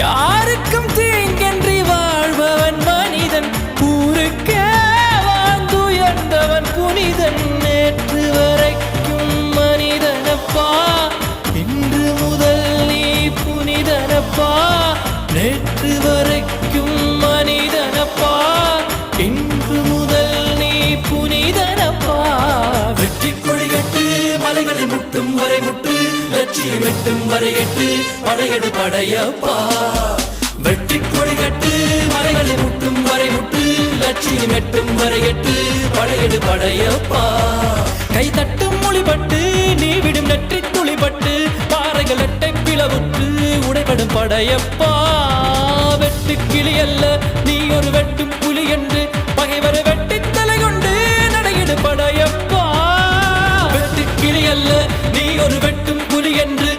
யாருக்கும் தீங்கன்றி வாழ்பவன் மனிதன், ஊருக்கே வாழ்ந்துயர்ந்தவன் புனிதன். நேற்று வரைக்கும் மனிதனப்பா, இன்று முதல் நீ புனிதனப்பா. நேற்று வரைக்கும் மனிதனப்பா, இன்று முதல் நீ புனிதனப்பா. வெற்றி கொடிகட்டு மலைகளை முட்டும் வரை முட்டு, லட்சியம் எட்டும் வரை எட்டு, படையெடு படையப்பா. வெற்றி கொடிகட்டு மலைகளை முட்டும் வரை முட்டு, லட்சியம் எட்டும் வரை எட்டு, படையெடு படையப்பா. கை தட்டும் மொழிபட்டு நீ விடும் நெற்றி துளிபட்டு, பாறைகள் எட்டை பிளவுற்று உடைபடும் படையப்பா. வெட்டு கிளி அல்ல நீ ஒரு வெட்டும் புலி என்று, பகைவரை வெட்டி தலை கொண்டு நடையிடு படையப்பா. வெட்டு கிளி அல்ல நீ ஒரு வெட்டும் புலி என்று,